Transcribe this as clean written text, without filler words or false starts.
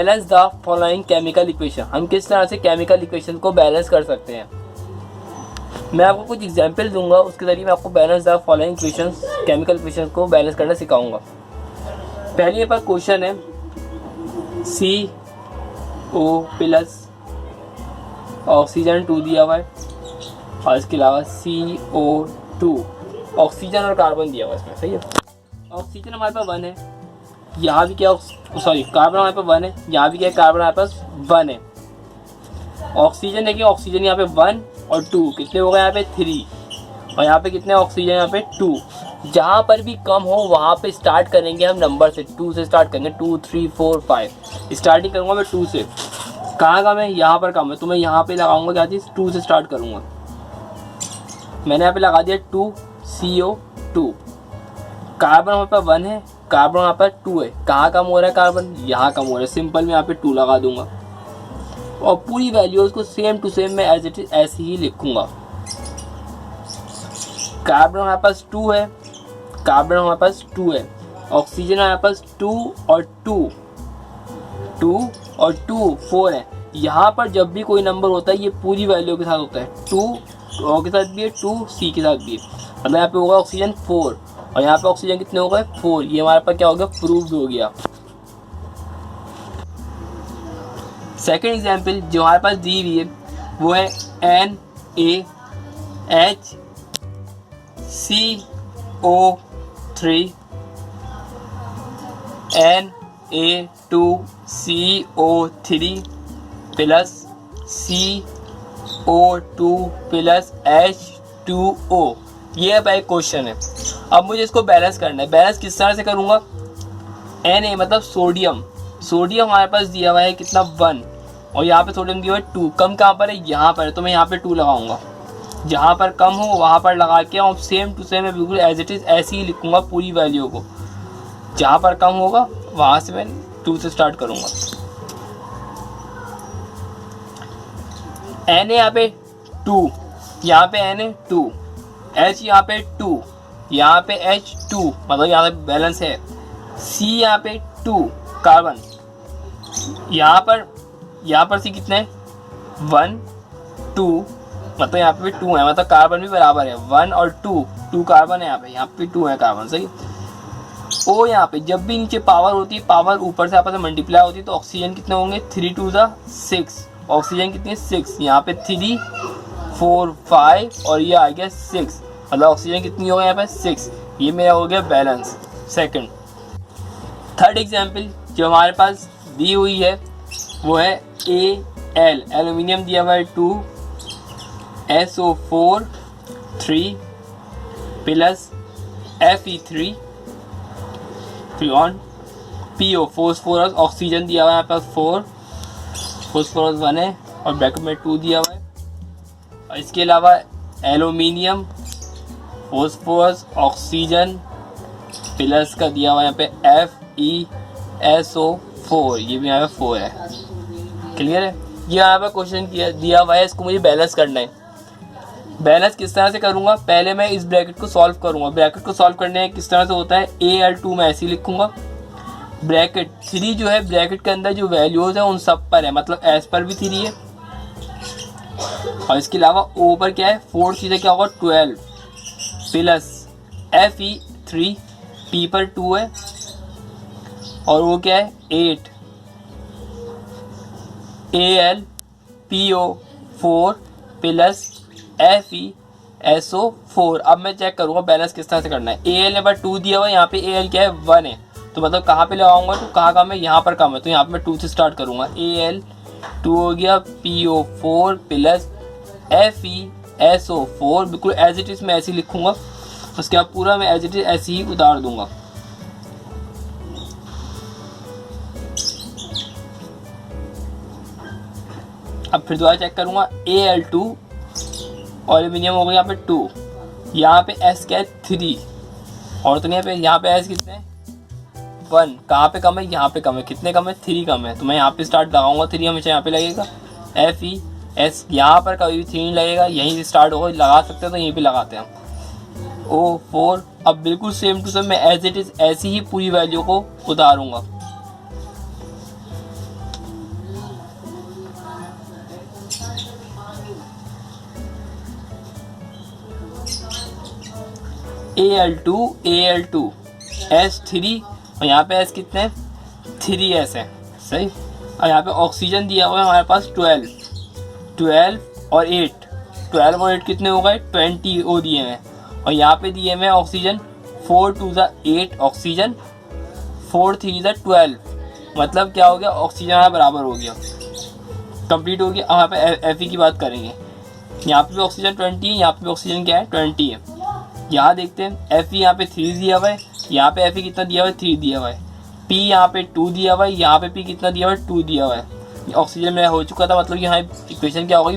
Balance the following chemical equation, हम किस तरह से केमिकल इक्वेशन को बैलेंस कर सकते हैं। मैं आपको कुछ एग्जांपल दूंगा, उसके ज़रिए मैं आपको balance the following equations chemical equation को बैलेंस करना सिखाऊंगा। पहले मेरे पास क्वेश्चन है CO प्लस ऑक्सीजन 2 दिया हुआ है और इसके अलावा CO2 ऑक्सीजन और कार्बन दिया हुआ है इसमें, सही है। ऑक्सीजन हमारे पास 1 है, यहाँ भी क्या कार्बन हमारे पास 1 है, यहाँ भी क्या कार्बन हमारे पास 1 है। ऑक्सीजन देखिए, ऑक्सीजन यहाँ पे 1 और 2 कितने हो गए, यहाँ पे 3 और यहाँ पे कितने ऑक्सीजन, यहाँ पे 2। जहाँ पर भी कम हो वहाँ पे स्टार्ट करेंगे हम नंबर से, 2 से स्टार्ट करेंगे, 2 3 4 5 स्टार्टिंग करूँगा मैं 2 से। कहाँ कम है, यहाँ पर कम है, तो मैं यहाँ पे लगाऊंगा क्या चीज़, 2 से स्टार्ट करूँगा। मैंने यहाँ पे लगा दिया 2 CO2। कार्बन हमारे पास 1 है, कार्बन यहाँ पर 2 है, कहाँ कम हो रहा है कार्बन, यहाँ कम हो रहा है, सिंपल मैं यहाँ पे 2 लगा दूंगा और पूरी वैल्यूज़ को सेम टू सेम मैं एज इट इज ऐसे ही लिखूंगा। कार्बन हमारे पास 2 है, कार्बन हमारे पास 2 है, ऑक्सीजन हमारे पास 2 और 2 और 2 4 है। यहाँ पर जब भी कोई नंबर होता है ये पूरी वैल्यू के साथ होता है, 2 O के साथ भी है, 2 C के साथ भी है, मतलब यहाँ पे होगा ऑक्सीजन 4 और यहाँ पे ऑक्सीजन कितने हो गए 4। ये हमारे पास क्या हो गया, प्रूव्ड हो गया। सेकेंड एग्जाम्पल जो हमारे पास दी हुई है वो है NaHCO3 Na2CO3 plus CO2 plus H2O। ये अब एक क्वेश्चन है। अब मुझे इसको बैलेंस करना है। बैलेंस किस तरह से करूँगा, Na मतलब सोडियम, सोडियम हमारे पास दिया हुआ है कितना 1 और यहाँ पे सोडियम दिया हुआ है 2। कम कहाँ पर है, यहाँ पर है, तो मैं यहाँ पे 2 लगाऊंगा। जहाँ पर कम हो वहाँ पर लगा के और सेम टू सेम मैं बिल्कुल एज इट इज़ ऐसे ही लिखूँगा पूरी वैल्यू को। जहाँ पर कम होगा वहाँ से मैं 2 से स्टार्ट करूँगा। Na यहाँ पे 2, यहाँ पे Na 2, H यहाँ पे 2, यहाँ पे H2 मतलब यहाँ पे बैलेंस है। C यहाँ पे 2 कार्बन, यहाँ पर C कितने 1 2 मतलब यहाँ पे भी 2 है, मतलब कार्बन भी बराबर है 1 और 2 कार्बन है यहाँ पे 2 है कार्बन, सही। O यहाँ पे जब भी नीचे पावर होती है, पावर ऊपर से आपस में मल्टीप्लाई होती है, तो ऑक्सीजन कितने होंगे 3 2 6, ऑक्सीजन कितनी 6, यहाँ पे 3 4 5 और ये आ गया 6, मतलब ऑक्सीजन कितनी हो गया यहाँ पे 6। ये मेरा हो गया बैलेंस सेकंड। थर्ड एग्जाम्पल जो हमारे पास दी हुई है वो है Al, एल्यूमिनियम दिया हुआ है 2, SO4 3 plus Fe3 PO phosphorus, oxygen दिया हुआ है यहाँ पास 4, फॉस्फोरस 1 है और ब्रैकेट में 2 दिया हुआ है और इसके अलावा एल्यूमिनियम फॉस्फोरस ऑक्सीजन प्लस का दिया हुआ है यहाँ पे FeSO4, ये भी यहाँ पे 4 है। क्लियर है। ये यहाँ पे क्वेश्चन दिया हुआ है, इसको मुझे बैलेंस करना है। बैलेंस किस तरह से करूँगा, पहले मैं इस ब्रैकेट को सॉल्व करूँगा। ब्रैकेट को सॉल्व करने में किस तरह से होता है, Al2 मैं ऐसे ही लिखूँगा, ब्रैकेट 3 जो है ब्रैकेट के अंदर जो वैल्यूज़ है उन सब पर है, मतलब S पर भी 3 है और इसके अलावा O पर क्या है 4, सीधे क्या होगा 12 प्लस Fe3 P पर 2 है और वो क्या है 8 AlPO4 प्लस FeSO4। अब मैं चेक करूँगा बैलेंस किस तरह से करना है। Al ने 2 दिया हुआ है, यहाँ पे Al क्या है 1 है, तो मतलब कहाँ पे लगाऊंगा, तो कहाँ कम है, यहाँ पर कम है, तो यहाँ पे मैं 2 से स्टार्ट करूँगा। Al2 हो गया, PO4 प्लस FeSO4, बिल्कुल एज इट इज़ मैं ऐसे ही लिखूँगा। उसके बाद पूरा मैं एज इट इज़ ऐसे ही उतार दूँगा। अब फिर दोबारा चेक करूँगा, Al2 और एल्यूमिनियम हो गया यहाँ पे 2, यहाँ पे S क्या है 3 और तो यहाँ पे S कितने 1, कहाँ पे कम है, यहाँ पे कम है, कितने कम है 3 कम है, तो मैं यहाँ पे स्टार्ट लगाऊंगा। 3 हमेशा यहाँ पे लगेगा। FeS यहाँ पर कभी भी 3 नहीं लगेगा, यहीं से स्टार्ट होगा, लगा सकते हैं तो यहीं पे लगाते हैं हम। O4 अब बिल्कुल सेम टू सेम मैं एज इट इज़ ऐसी ही पूरी वैल्यू को उतारूँगा। Al2 H3 और यहाँ पे S कितने हैं 3S है सही। और यहाँ पे ऑक्सीजन दिया हुआ है हमारे पास 12 और 8 कितने हो गए 20 O दिए हैं। और यहाँ पे दिए हुए ऑक्सीजन 4 2 8 ऑक्सीजन 4 3 12 मतलब क्या हो गया ऑक्सीजन हमारा बराबर हो गया कंप्लीट हो गया। अब यहाँ पे Fe की बात करेंगे यहाँ पे भी ऑक्सीजन 20 है यहाँ पे भी ऑक्सीजन क्या है 20 है। यहाँ देखते हैं Fe यहाँ पे 3 दिया हुआ है यहाँ पे Fe कितना दिया हुआ है 3 दिया हुआ है। P यहाँ पे 2 दिया हुआ है यहाँ पे P कितना दिया हुआ है 2 दिया हुआ है। ऑक्सीजन मेरा हो चुका था मतलब यहाँ इक्वेशन क्या होगी